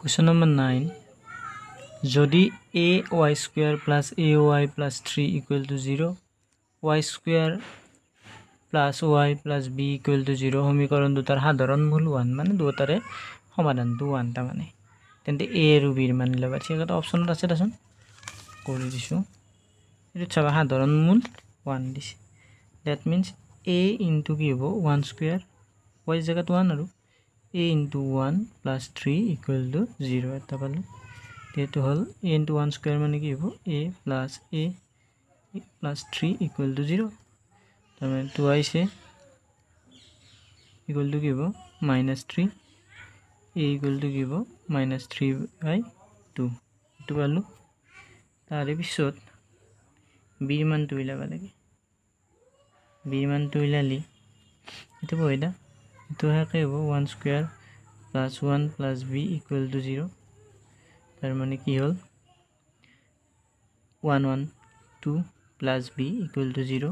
Question number 9. Jodi ay square plus ay plus 3 equal to 0, y square plus y plus b equal to 0 সমীকরণ দুটার সাধারণ মূল 1 মানে দুটারে সমাধানটো 1 টা মানে তেন্তে a আৰু b ৰ মান লবা সেটা অপশনত আছে দেখোন কৰি দিছো এটো চাবা সাধারণ মূল 1 দিছে that means a into কি হ'ব 1 square y জায়গাত 1 আৰু a into 1 plus 3 equal to 0 এটা পালো তেটো হল a into 1 square মানে কি হ'ব a plus 3 equal to 0 তারমানে 2 से equal to কি হ'ব -3 a equal to কি হ'ব -3/2 এটো পালো তাৰে পিছত b ৰ মানটো উলাবা লাগে b ৰ মানটো উলালি এটো বইদা এটো হাকে হ'ব 1 square plus 1 plus b equal to 0 তার মানে কি হল 1 1 2 plus b equal to 0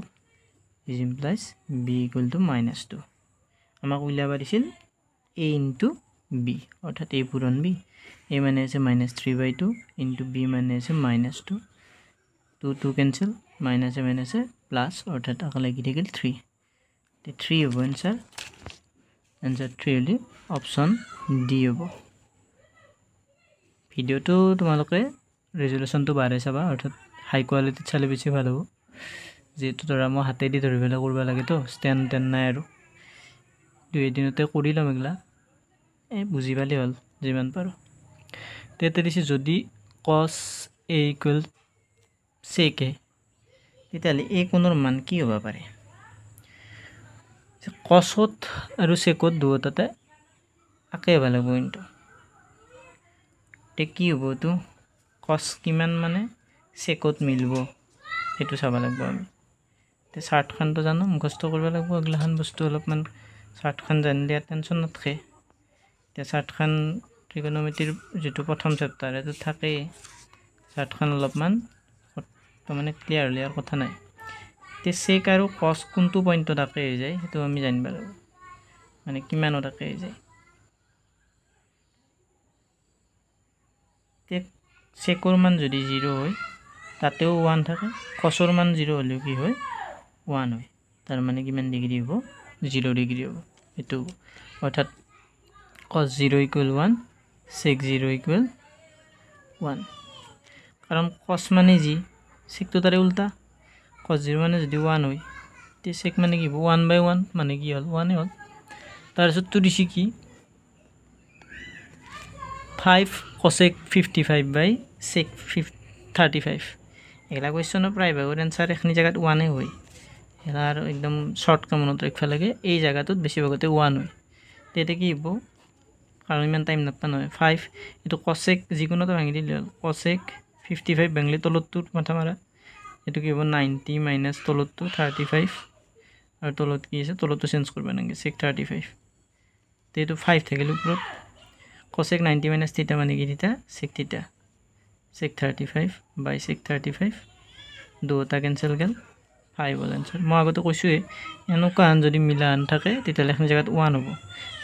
is implies b equal to -2 আমাক উলাবা দিছিল a into b অর্থাৎ a পূরণ b a মানে আছে -3/2 into b মানে আছে -2 2 2 cancel minus a minus a plus অর্থাৎ আকলে কি থাকিল 3 তে 3 হ'ব answer 3 হলি অপশন ডি হ'ব ভিডিওটো তোমালোকে রেজুলেশনটো বাঢ়াই চাবা অর্থাৎ হাই কোয়ালিটি চালে বেছি ভাল হ'ব যেটো ধৰা মই হাতে দি ধৰিবলা কৰিব লাগে তো স্ট্যান্ড টেন নাই আৰু দুই দিনতে কৰি লম এগলা বুজি পালি হল যিমান পাৰো তেতে দিছে যদি cos a equal sec a তেতিয়ালে a কোণৰ মান কি হ'ব পাৰে cosত আৰু secত দুটাতে আকে হ'ব লাগিব কিন্তু তে কি হ'ব তো cos কিমান মানে secত মিলব এটো চাবা লাগিব আমি তে 60 খান তো জানো মুখস্থ কৰিব লাগিব আগলাখান বস্তু অলপমান 60 খান জানলে টেনশন নথকে তে 60 খান ট্ৰিগোনোমেট্ৰিৰ যেটো প্ৰথম চেপ্টাৰ এটো থাকে 60 খান অলপমান তো মানে ক্লিয়াৰলি আৰ কথা নাই তে sec আৰু cos কোনটো পইণ্টত আকে হৈ যায় হেতু আমি জানিব লাগিব মানে কিমানত আকে হৈ যায় তে secৰ মান যদি 0 হয় তাতেও 1 থাকে cosৰ মান 0 হলেও কি হয় 1 হয় তার মানে কিমান ডিগ্রি হ'ব 0 ডিগ্রি হ'ব এটো অর্থাৎ cos 0 equal 1 sec 0 equal 1 কারণ cos মানে জি sec তো তারে উল্টা cos 0 মানে যদি 1 হয় তে sec মানে কি 1/1 মানে কি হল 1 হল তার সত্য দিছি কি 5 cosec 55/sec 35 এলা কোয়েশ্চনৰ প্ৰায় ভাগৰ आंसर এখনি জায়গাত 1 এ হয় এলার একদম শর্ট কামনত রাখবা লাগে এই জায়গাটোত বেশি ভাগতে 1 হয় তেতে কি হ'ব কারণ ইমান টাইম নাপা নহয় 5 এটো cosec যিকোনোটা ভাঙি দিলে cosec 55 ভাঙলে তলতটো মাথা মারা এটো কি হ'ব 90 মাইনাস তলতটো 35 আর তলত কি আছে তলতটো চেঞ্জ করবা নাগে sec 35 তে এটো 5 থাকিলে উপৰত cosec 90 minus theta মানে কি theta sec theta sec 35 by sec 35 দুটা ক্যান্সেল গেল 5 হল आंसर মই আগতে কৈছোৱে এনেকা আন যদি মিলান থাকে তেতিয়া লেখন জায়গাত 1 হ'ব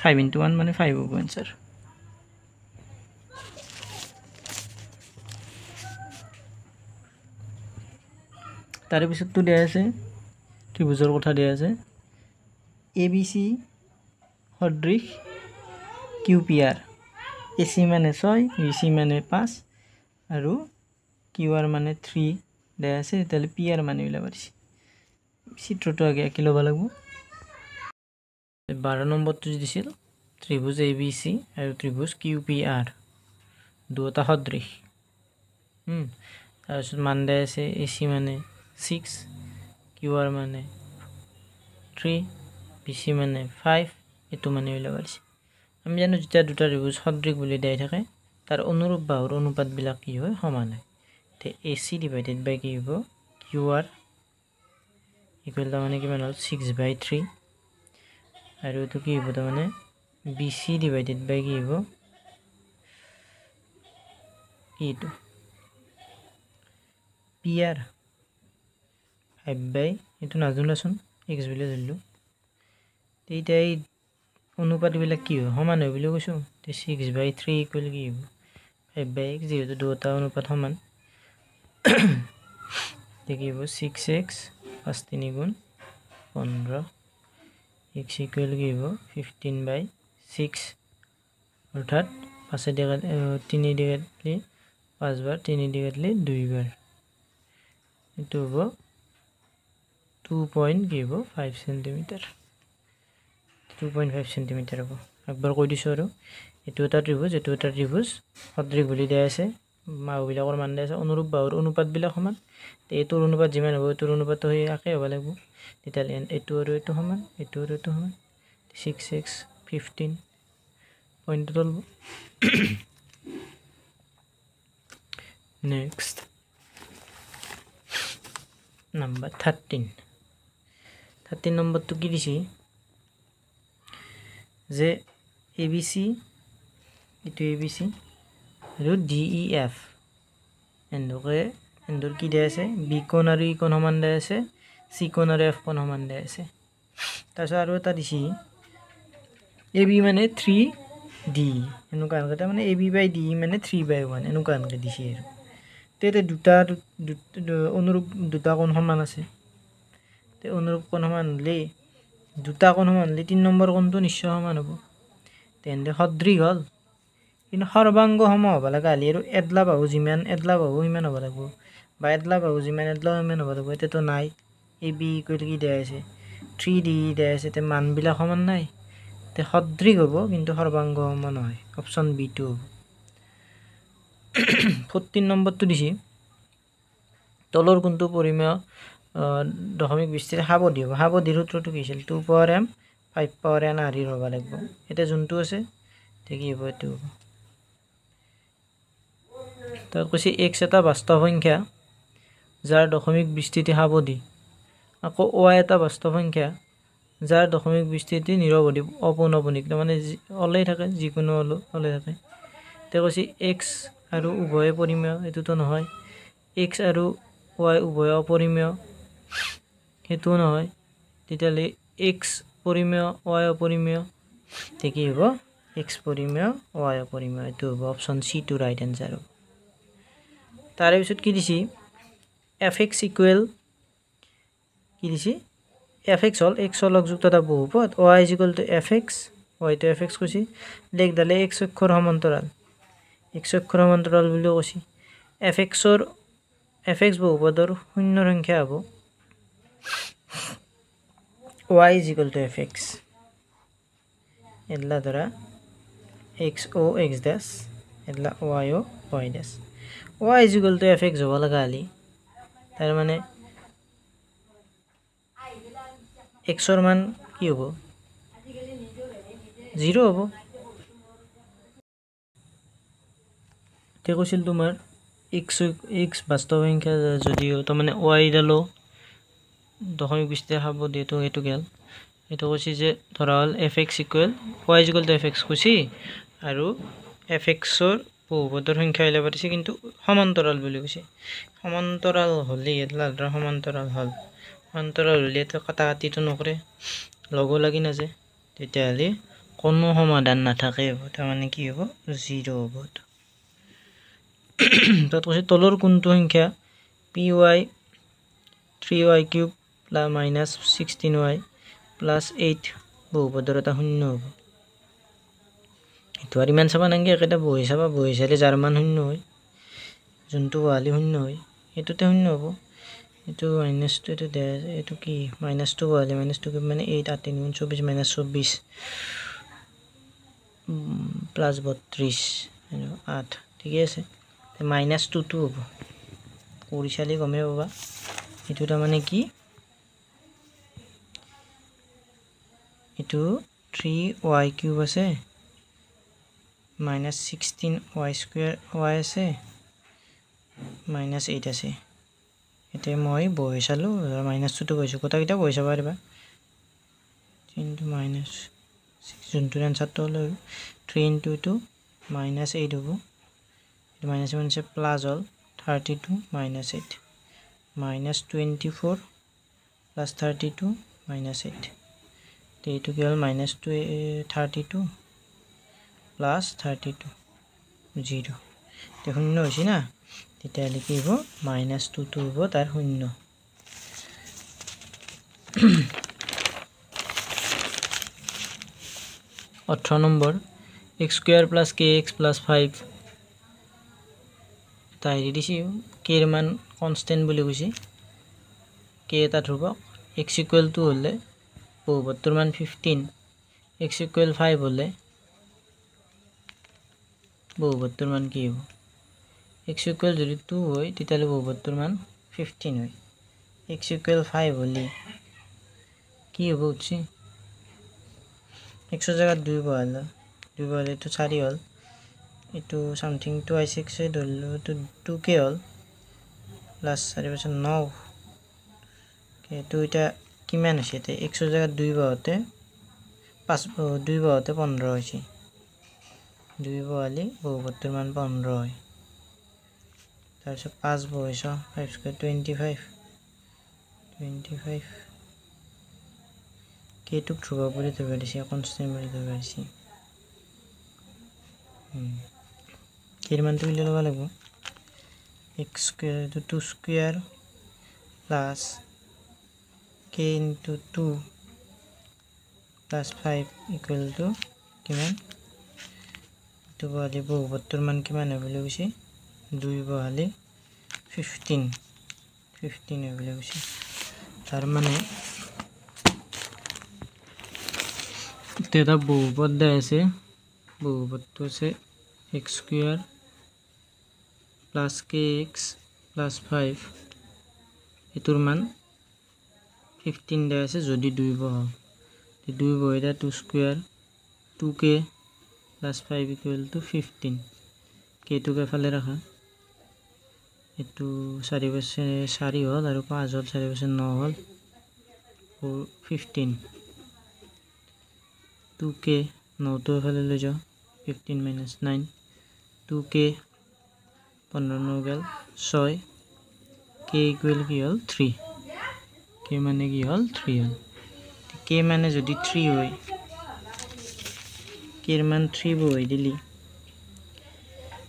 5 into 1 মানে 5 হ'ব आंसर তাৰে পিছত তো দিয়া আছে ত্ৰিভুজৰ কথা দিয়া আছে abc সদৃশ qpr ac মানে 6 bc মানে 5 আৰু qr মানে 3 দেয়া আছে তাহলে pr মানে উলা পারিছি চিত্রটো আগে আঁকি লবা লাগব 12 নম্বরটো দিছিল ত্রিভুজ abc আৰু ত্ৰিভুজ qpr দুটা সদৃশ তাৰপিছত মান দেয়া আছে ac মানে 6 qr মানে 3 bc মানে 5 এটো মানে উলা পারিছি আমি জানো যেতিয়া দুটা ত্রিভুজ সদৃশ বুলি দেই থাকে তার অনুরূপ বাহুর অনুপাত বিলাক কি হয় সমান হয় তে ac divided by কি হ'ব qr equal to মানে কিমান হল 6/3 আৰু এটো কি হ'ব মানে bc divided by কি হ'ব এটো pr 5 এটো নাজুনলাছন x বুলি ধৰিলো তেইটা এই অনুপাত বিলাক কি হয় সমান হয় বুলি কৈছো তে 6/3 ইকুয়াল কি হ'ব 5/x যেহেতু দুটা অনুপাত সমান দেখিব 6x 5 3 গুণ 15 x ইকুয়াল কি হব 15/6 অর্থাৎ 5 দিয়ে 3 দিয়ে কাটলে 5 বার 3 দিয়ে কাটলে 2 বার এটো হব 2.5 সেন্টিমিটার 2.5 সেন্টিমিটার হব একবার কই দিছো আৰু এটো এটা ত্ৰিভুজ সদৃশ বুলি দিয়া আছে বাহুবিলাকৰ মান দিয়া আছে অনুৰূপ বাহুৰ অনুপাত বিলাক সমান এটোৰ অনুপাত যিমান হ'ব এটোৰ অনুপাত হৈ একে হ'ব লাগিব তেতিয়ালে এটো আৰু এটো সমান এটো আৰু এটো সমান 6x 15 পইণ্ট টল নেক্সট নাম্বাৰ 13 নম্বৰটো কি দিছি যে ABC এটো ABC আৰু DEF এন্দৰ কি দিয়া আছে B কোণ আৰু E কোণ সমান দিয়া আছে C কোণ আৰু F কোণ সমান দিয়া আছে তাৰপিছত আৰু এটা দিছি AB মানে 3D এনেকুৱা আনকে মানে AB/DE মানে 3/1 এনেকুৱা আনকে দিছি আৰু তেতে দুটা অনুৰূপ দুটা কোণ সমান আছে তে অনুৰূপ কোণ সমান হলে দুটা কোণ সমান হলে 3 নম্বৰ কোণটো নিশ্চয় সমান হ'ব তেন্তে সদৃশ হ'ল কিন্তু সৰ্বাংগ সম হ'ব লাগে আৰু এডলা বাহু যিমান এডলা বাহু সিমান হ'ব লাগিব বা এডলা বাহু যিমান এডলা সিমান হ'ব লাগিব এতেতো নাই AB ইকুৱেল কি দিয়া আছে 3D দিয়া আছে তে মানবিলাক সমান নাই তে সদৃশ হ'ব কিন্তু সৰ্বাংগ সম নহয় অপচন বি টো হ'ব 14 নম্বৰটো দিছি তলৰ কোণটো পৰিমেয় দশমিক বিস্তৃতি হাবধি হ'ব হাবধিৰ সূত্ৰটো কি আছিল 2 power m 5 power n আৰিৰ হ'ব লাগিব এটা যোনটো আছে তে কি হ'ব এটো হ'ব তাৰ কৈছে x এটা বাস্তৱ সংখ্যা যাৰ দশমিক বিস্তৃতি হাবধি আকৌ y এটা বাস্তৱ সংখ্যা যাৰ দশমিক বিস্তৃতি নিৰৱধি অপৌনঃপুনিক মানে ওলাই থাকে যিকোনো ওলাই থাকে তে কৈছে x আৰু উভয় পৰিমেয় এটোতো নহয় x আৰু y উভয় অপৰিমেয় হেতু নহয় তেতিয়ালে x পৰিমেয় y অপৰিমেয় তে কি হ'ব x পৰিমেয় y অপৰিমেয় এটো হ'ব option C to right answer হ'ব তাৰে পিছত কি দিছি fx ইকুৱেল কি দিছি fx হল x লগযুক্ত এটা বহুপদ y equal to fx y to fx কৈছি লেখ দালে x অক্ষৰ সমান্তৰাল বুলি কৈছি fx বহুপদৰ শূন্য সংখ্যা হ'ব y equal to fx এডলা ধৰা xo x dash এডলা yo y dash y equal to fx হ'ব লাগা হলি তাৰ মানে x ৰ মান কি হ'ব 0 হ'ব তে কৈছিল তোমাৰ x বাস্তৱ সংখ্যা যদিও তো মানে y দালো দশমিক বিস্তৃতি হাবধি তো এটো গেল এটো কৈছি যে ধৰা হল fx equal y equal to fx কৈছি আৰু fx ৰ বহুপদৰ সংখ্যা হলে পাতিছে কিন্তু সমান্তৰাল বুলি কৈছে সমান্তৰাল হলি এডলা ধৰা সমান্তৰাল হলি তো কাটাকাটিটো নকৰে লগো লাগি না যায় তেতিয়া হলি কোনো সমাধান নাথাকে তাৰ মানে কি হ'ব 0 হ'ব তাত কৈছে তলৰ কোনটো সংখ্যা py 3y cube minus 16y plus 8 বহুপদৰ এটা শূন্য হ'ব এটো আৰু ইমান চাবা নাংগে এটা বহি চালে যাৰ মান শূন্য হয় যোনটো বহালি শূন্য হয় এটোতে শূন্য হ'ব এটো মাইনাস টু এটো দে এটো কি মাইনাস 2 বহালি মাইনাস 2 মানে 8 8 3 24 minus 24 প্লাস 32 8 ঠিক আছে তে মাইনাস 2 2 হ'ব কৰি চালি গমে পাবা এটো তাৰ মানে কি এটো 3y কিউব আছে minus 16y square y আছে minus 8 আছে এতে মই বহি চালো minus 2 কৈছো কথা কিটা বহি চাবা পাৰিবা into minus 6 যোনটো আনসাৰ তো হল 3 into 2 minus 8 হ'ব minus 1 से plus হল 32 minus 8 minus 24 plus 32 minus 8 তে এটো কি হল minus 32 plus 32 0 তো শূন্য হৈছে না তেতিয়াহ'লে কি হ'ব -2 হ'ব তাৰ শূন্য 18 নম্বৰ x² + kx + 5 তাই দিছি k এর মান কনস্ট্যান্ট বলি কৈছে k এটা ধ্রুবক x = হলে বহুপদটোৰ মান 15 x = 5 হলে বহুপদটোৰ মান কি হ'ব x = যদি 2 হয় তেতিয়াহ'লে বহুপদটোৰ মান 15 হয় x = 5 হলে কি হ'ব উঠছি x এর জায়গা 2 বহালে তো 4 হল এটো সামথিং 2x এ ধরলো তো 2k হল প্লাস 4 + 9 কে তো এটা কিমান আছে তে x এর জায়গা 2 বহাতে 2 বহাতে 15 হইছে 2 বহালে বহুপদটোৰ মান 15 হয় তাৰপিছত 5 বহাইছ 5 * 25 কেটো ধ্রুবক বলি ধরবা দিছি কনস্ট্যান্ট বলি ধরবা দিছি কের মান তুই লবা লাগব x² * 2² plus k * 2 plus 5 = কিমান তো বহালে বহুপদটোৰ মান কিমান হয় বলি কৈছে 2 বহালে 15 হয় বলি কৈছে তার মানে তেটা বহুপদ দেয় আছে বহুপদটো আছে x² plus kx plus 5 এটোর মান 15 দেয় আছে যদি 2 বহাও 2 বহাইলে 2² 2k plus 5 = 15 k টোকে ফালে রাখা এটো 4 বসে 4 হল আর 5 হল 4 বসে 9 হল 15 2k 9 তো ফালে লৈ যাও 15 - 9 2k 15 9 গেল 6 k = কি হল 3 k মানে কি হল 3 হল k মানে যদি 3 হয় k এর মান 3 বহাই দিলি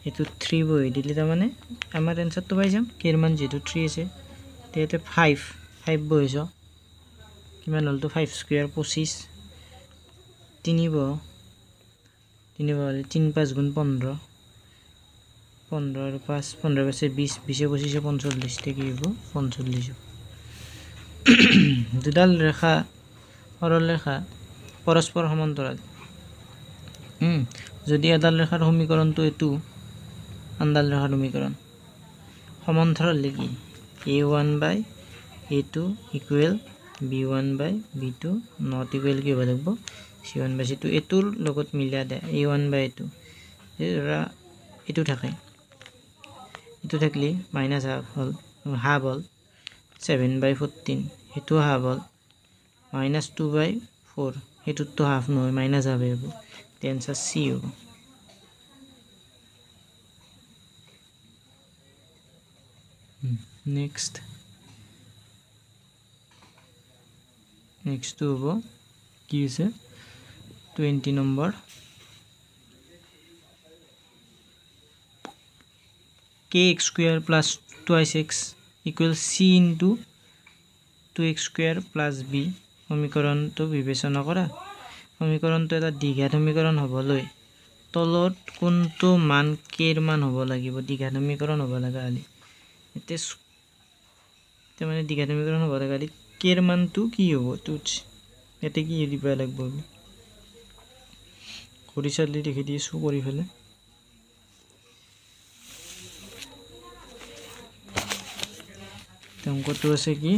এটো 3 বহাই দিলি তার মানে আমার आंसर তো পাই যাম k এর মান যেটো 3 আছে তেতে 5 বহাইছ কিমান হল তো 5² 25 3 বহালে 3 5 * 15 15 আর 5 15 + 20 20 * 25 = 45 তে কি হবো 45 দুডাল রেখা সরলরেখা পরস্পর সমান্তরাল যদি এডাল রেখার সমীকরণ তো এটু আনডাল রেখার সমীকরণ সমান্তরাল কি a1/a2 = b1/b2 not equal কি হবে দেখব c1/c2 এটুর লগত মিলা দে a1/a2 এরা এটু থাকে এটু থাকলে -half হল হাফ হল 7/14 এটু হাফ হল -2/4 এটু তো হাফ নয় -half হবে the answer c হবে next হবো কি আছে 20 নম্বর kx² plus 2x equals c into 2x² plus b সমীকরণ তো বিবেচনা করা সমীকরণ তো এটা দ্বিঘাত সমীকরণ হবলৈ তলত কোনটো মান k এর মান হ'ব লাগিব দ্বিঘাত সমীকরণ হ'ব লাগা আলি এতে মানে দ্বিঘাত সমীকরণ হ'ব লাগা আলি k এর মান তো কি হ'ব তুচ এতে কি দিবা লাগব কৰি চালি দেখি দিছো কৰি ফেলে অঙ্কটো আছে কি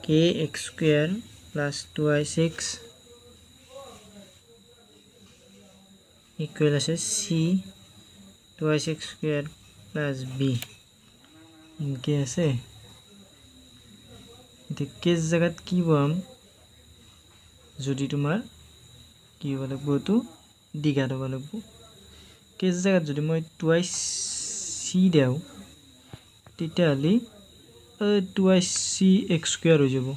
kx² plus 2y6 equal আছে c 2y6² plus b ইনকে আছে কেস জায়গাত কি পাম যদি তোমার কি হ'ব লাগব তো দ্বিঘাত হ'ব লাগব কেস জায়গাত যদি মই 2y c দেও তেতিয়াহ'লে 2ycx² হৈ যাব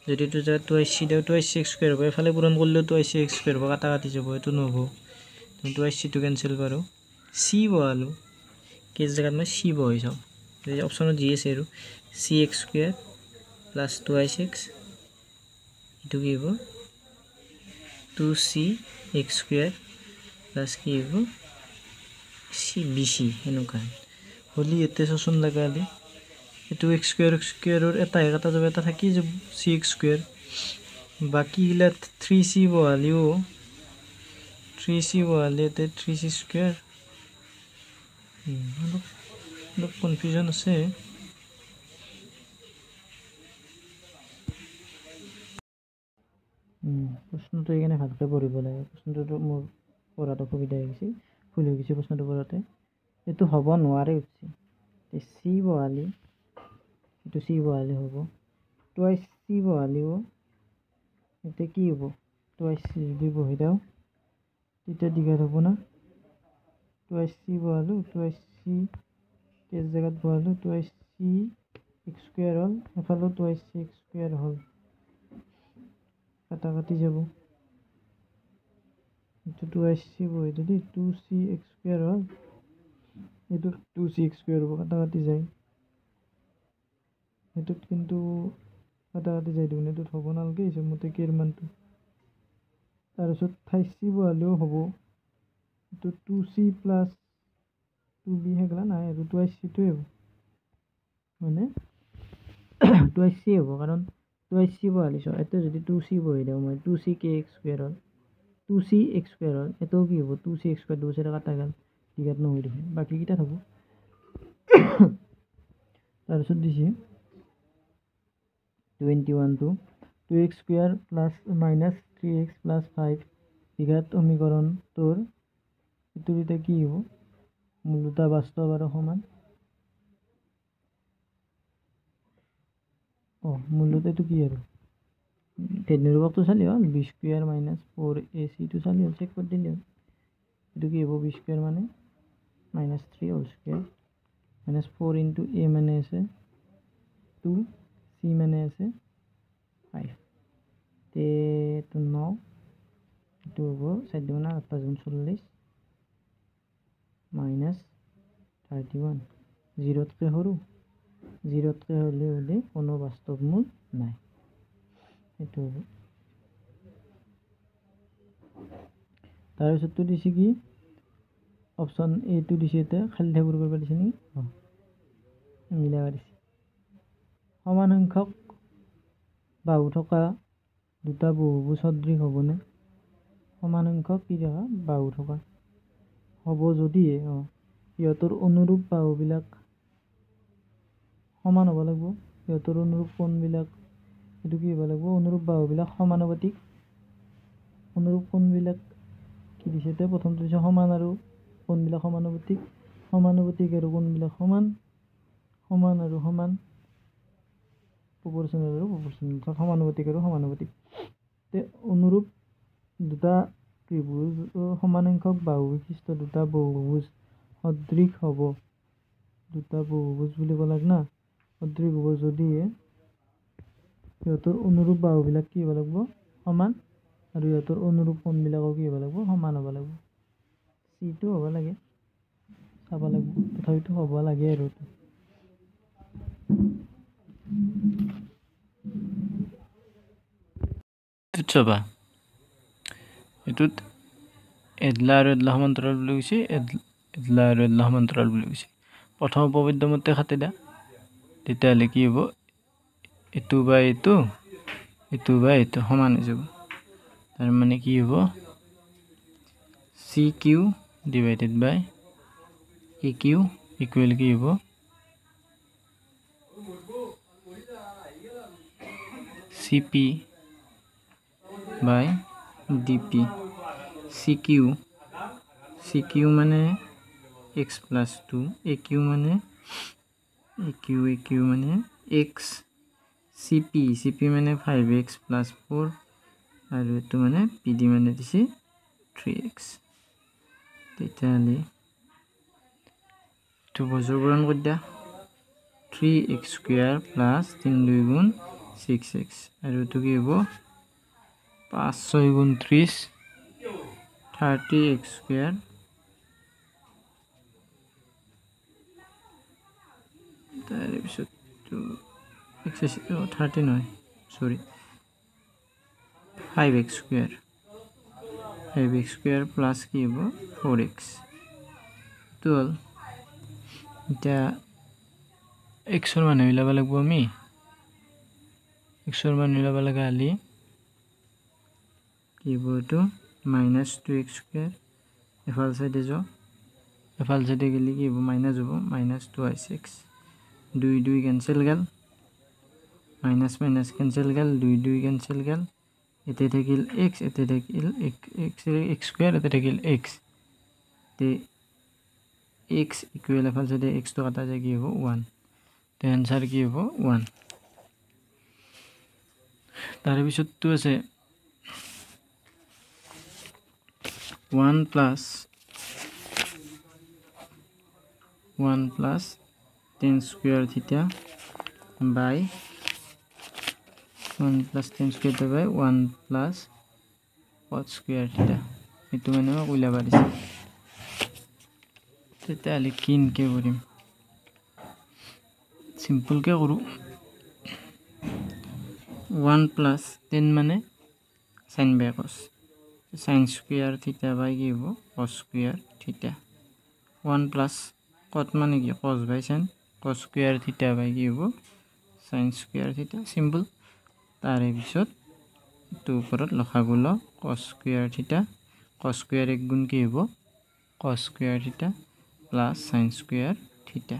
যদি তো জায়গা 2yc দেও 2ycx² হ'ব এফালে পূরণ করলেও 2ycx² হ'ব কাটা কাটি যাব এটো নহব টুৱাইছ চিটো কেঞ্চেল কৰোঁ চি বহালোঁ কেছ জেগাত মই চি বহাই চাওঁ অপশ্যনত যি আছে আৰু C X square plus twice x এইটো কি হ'ব 2c এক্স স্কুৱেৰ প্লাছ কি হ'ব চি বি চি এনেকুৱা হ'লে ইয়াতে চোন লগালে এইটো এক্স স্কুৱেৰৰ এটাহে কাটা যাব এটা থাকি যাব চি এক্স স্কুৱেৰ বাকীগিলা 3c বহালেও 3c বহালে ইয়াতে 3c স্কুৱেৰ অলপ কনফিউজন আছে প্ৰশ্নটো এইকাৰণে ভালকৈ পঢ়িব লাগে প্ৰশ্নটো মোৰ পঢ়াত অসুবিধা হৈ গৈছিল ভুল হৈ গৈছে প্ৰশ্নটো পঢ়াতে এইটো হ'ব নোৱাৰে উঠছে চি বহালে এইটো চি বহালে হ'ব টুৱাইছ চি বহালেও এতিয়া কি হ'ব টুৱাইছ চি যদি বহি দিওঁ তেতিয়া দীঘল হ'ব না টুৱাইছ চি বহালোঁ টুৱাইছ চি কেছ জেগাত বহালোঁ টুৱাইছ চি এক্স স্কুৱেৰ হ'ল এফালেও টুৱাইছ চি এক্স স্কুৱেৰ হ'ল কাটা কাটি যাব এইটো টুৱাইছ চি বহি দিলি 2c এক্স স্কুৱেৰ হ'ল এইটো 2c এক্স স্কুৱেৰ হ'ব কাটা কাটি যায় সেইটোত কিন্তু কাটা কাটি যায় দেখোন এইটোত হ'ব নালাগে হিচাপ মতে কেৰ মানটো তাৰপিছত 28c বহালেও হ'ব এইটো 2c প্লাছ 2b সেইগিলা নাই আৰু টুৱাইছ চিটোৱে হ'ব মানে টুৱাইছ চি হ'ব কাৰণ টুৱাইছ চি বহালি চাওঁ এতিয়া যদি 2c বহি দিওঁ মই 2c কে এক্স স্কুৱেৰ হ'ল 2c এক্স স্কুৱেৰ হ'ল এটাও কি হ'ব 2c এক্স স্কুৱেৰ 2 চাইডে কাটা গ'ল দীঘাত নহয় দেখোন বাকীকেইটা হ'ব তাৰপিছত দিছে 21 to 2x square plus minus 3x plus 5 দীঘাত সমীকৰণ তোৰ এইটোৰ এতিয়া কি হ'ব মূল দুটা বাস্তৱ আৰু সমান মূলত এইটো কি আৰু নিৰূপকটো চালি হ'ল বি স্কুৱেৰ মাইনাছ 4ac চালি হ'ল চেক কৰি দিলে হ'ল এইটো কি হ'ব বি স্কুৱেৰ মানে minus 3 whole square minus 4 into a মানে আছে 2 c মানে আছে 5 তে এইটো 9 এইটো হ'ব 4 দুগুণ 8 5 গুণ 40 মাইনাছ 31 0তকৈ সৰু 0তকৈ হ'লে কোনো বাস্তৱ মূল নাই সেইটো হ'ব তাৰপিছতটো দিছে কি অপশ্যন এটো দিছে এতিয়া খালী ঠাকুৰ কৰিব দিছে নেকি মিলাব দিছে সমান সংখ্যক বাহু থকা দুটা বহুভুজ সদৃশ হ'বনে সমান সংখ্যক কি থকা বাহু থকা হ'ব যদিহে সিহঁতৰ অনুৰূপ বাহুবিলাক সমান হ'ব লাগিব সিহঁতৰ অনুৰূপ কোণবিলাক এইটো কি হ'ব লাগিব অনুৰূপ বাহুবিলাক সমানুপাতিক অনুৰূপ কোণবিলাক কি দিছে এতিয়া প্ৰথমটো দিছে সমান আৰু কোণবিলাক সমানুপাতিক আৰু কোণবিলাক সমান আৰু সমান প্ৰপৰ্চনেল আৰু প্ৰপৰ্চনেল সমানুপাতিক আৰু সমানুপাতিক তে অনুৰূপ দুটা ত্ৰিভুজ সমান সংখ্যক বাহু বিশিষ্ট দুটা বহুভুজ সদৃশ হ'ব দুটা বহুভুজ বুলি ক'লাক না সদৃশ হ'ব যদিহে সিহঁতৰ অনুৰূপ বাহুবিলাক কি হ'ব লাগিব সমান আৰু সিহঁতৰ অনুৰূপ কোণবিলাকো কি হ'ব লাগিব সমান হ'ব লাগিব চিটো হ'ব লাগে চাব লাগিব তথাপিতো হ'ব লাগে আৰু চাবা এইটোত এডলা আৰু এডলা সমান্তৰাল বুলি কৈছে এডলা আৰু এডলা সমান্তৰাল বুলি কৈছে প্ৰথম উপপাদ্য মতে কাটি দিয়া তেতিয়াহ'লে কি হ'ব এইটো বা এইটো সমান হৈ যাব তাৰ মানে কি হ'ব চি কিউ ডিভাইডেড বাই এ কিউ ইকুৱেল কি হ'ব চি পি বাই ডি পি চি কিউ মানে এক্স প্লাছ 2 এ কিউ মানে এক্স চি পি মানে 5x প্লাছ 4 আৰু এইটো মানে পি ডি মানে দিছে 3x তেতিয়াহ'লে এইটো বজ্ৰপূৰণ কৰি দিয়া 3x স্কুৱেৰ প্লাছ 3 2 গুণ 6x আৰু এইটো কি হ'ব 5 6 গুণ 30 30x square তার পিছত 30 নয় sorry 5x square 5x square plus কি হব 4x 12 এটা x এর মান মিলাব লাগব আমি x এর মান মিলাব লাগা আলি কি হব তো -2x square এফাল সাইডে যাও এফাল সাইডে গেলে কি হব মাইনাস হব -2x 2 2 ক্যান্সেল গেল মাইনাস মাইনাস ক্যান্সেল গেল 2 2 ক্যান্সেল গেল এতে থাকিল x এতে থাকিল x স্কয়ার এতে থাকিল x তে x ইকুয়াল এফাল সাইডে x তো কাটা যায় কি হব 1 তে आंसर কি হব 1 তার পিছত তো আছে 1 plus 10 square theta by 1 plus 10 square theta by 1 plus cot square theta itu মানে মই কইলা পারিছি তেতালে কিন কে করিম সিম্পল কে করু 1 plus 10 মানে sin by cos sin square theta by কি হবো cos square theta 1 plus cot মানে কি cos by sin cos square theta by কি হবো sin square theta simple তারে পিছত তো উপরত লখাগুলো cos square theta cos square এক গুণ কি হবো cos square theta plus sin square theta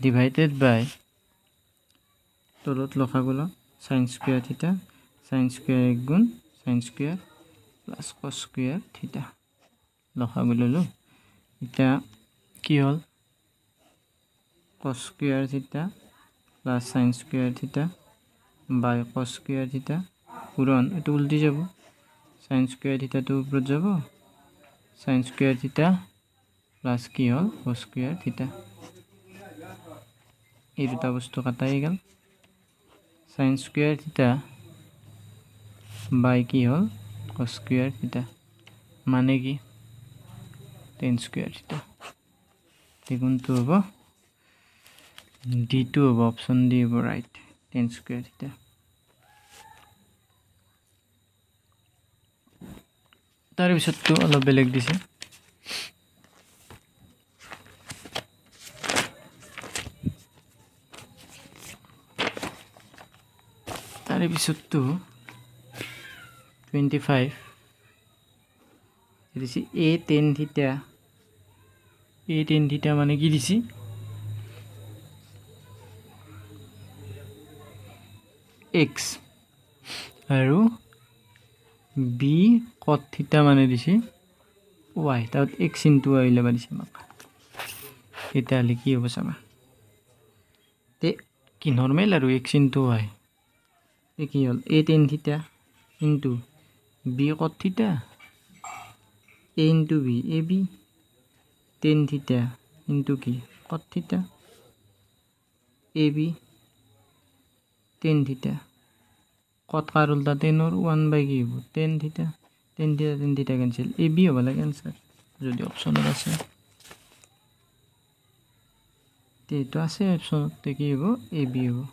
divided by তলত লখাগুলো sin square theta sin square এক গুণ sin square plus cos square theta লখাগুলো লো এটা কি হল cos square theta plus sin square theta by cos square theta পূরণ এটা উল্টে যাব sin square theta তো উপর যাব sin square theta plus কি হল cos square theta এই দুটা বস্তু কাটাই গেল sin square theta by কি হল cos square theta মানে কি tan square theta দেখুন তো হবে D2 হবে অপশন ডি হবে রাইট tan square theta তার পিছত তো অলপ বেলেগ দিছে তার পিছত তো 25 দিছি a tan theta মানে কি দিছি x আৰু b cot theta মানে দিছি y তাত x into y লবা দিছি মাক এটা লিখি হ'ব চাবা তে কি নরমাল আৰু x into y এ কি হল a tan theta into b cot theta a into b ab tan theta into কি cot theta ab tan theta cot কার উল্টা tan or 1 by কি হবো tan theta ক্যান্সেল ab হবে লাগে answer যদি অপশনত আছে তে তো আছে অপশনত তে কি হবো ab হবো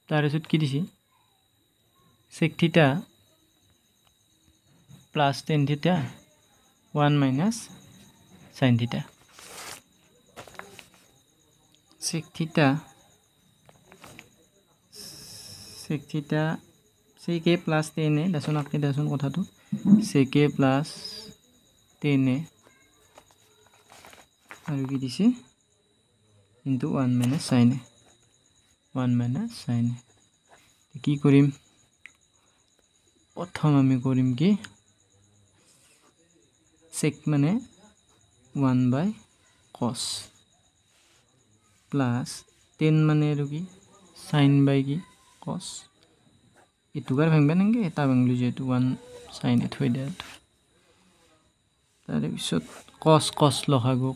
তার পিছত কি দিছি sec theta plus tan theta 1 minus sin theta sec theta sec a plus tan a দাসন আপনি দাসন কথাটো sec a plus tan a আৰু কি দিছে into 1 minus sin a কি কৰিম প্ৰথম আমি কৰিম কি sec মানে 1 by cos plus tan মানে আৰু কি sin by কি cos ইটুকার ভাঙবে নাকি এটা ভাঙলি যেহেতু 1 sin এ থৈ দিয়া তার পিছত cos লখাগো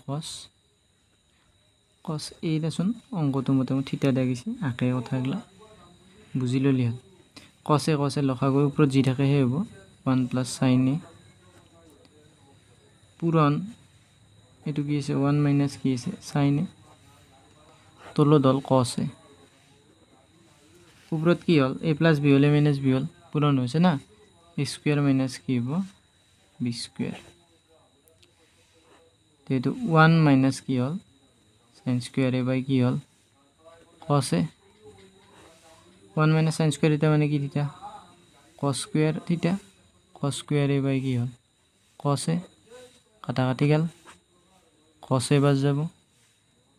cos এই দেখুন অঙ্কটো মোটামুটি থিটা দিয়া গেছে আকে কথাগুলা বুঝি ললি হল cos লখাগো উপর জি থাকে হে হবো 1 plus sin a পূরণ এটু কি আছে 1 মাইনাস কি আছে sin এ তলদল cos এ উপরত কি হল a প্লাস b হলে মাইনাস b হল পূরণ হয়েছে না a স্কয়ার মাইনাস কি হবো b স্কয়ার তো 1 মাইনাস কি হল sin স্কয়ার a বাই কি হল cos এ 1 মাইনাস sin স্কয়ার এটা মানে কি থিটা cos স্কয়ার থিটা cos স্কয়ার a বাই কি হল cos এ কাটাকাটি গেল cos এ বাজ যাব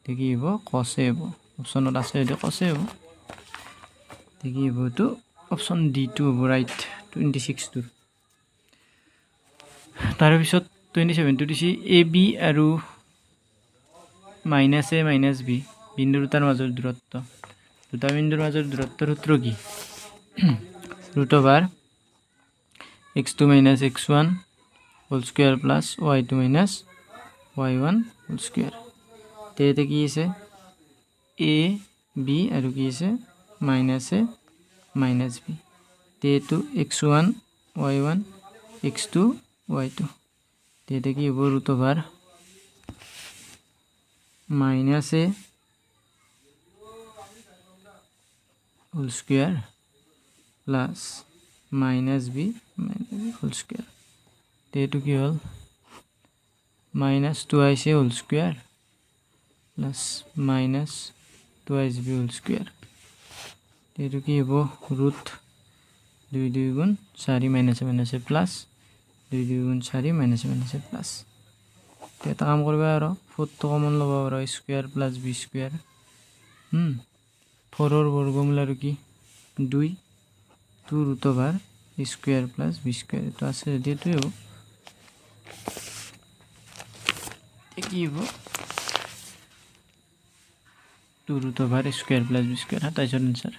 দেখি হবো cos এ হবো অপশনত আছে এটা cos এ হবো দেখি হবো তো অপশন D2 হবো রাইট 26 টু তার পিছত 27 টু দিছি AB আৰু মাইনাস a মাইনাস b বিন্দু দুটাৰ মাজৰ দূৰত্ব দুটা বিন্দুৰ মাজৰ দূৰত্বৰ সূত্ৰ কি √(x2 - x1) whole square plus y2 - y1 whole square তেতে কি আছে a b আৰু কি আছে মাইনাস a মাইনাস b তেটো x1 y1 x2 y2 তেতে কি হ'ব √(- a whole square plus minus b whole square তেটো কি হল minus 2ac whole square plus minus 2b whole square তেটো কি হ'ব √2 2 গুণ 4 মাইনাস মাইনাস প্লাস 2 2 গুণ 4 মাইনাস মাইনাস প্লাস এটা কাম করবা আৰু 4 তো কমন লব আৰু স্কয়াৰ প্লাস b স্কয়াৰ 4 এৰ বৰ্গমূল আৰু কি 2 2 স্কয়ার প্লাস b স্কয়ার তো আছে যদি এটো কি হ'ব 2 স্কয়ার প্লাস b স্কয়ার 27 এর आंसर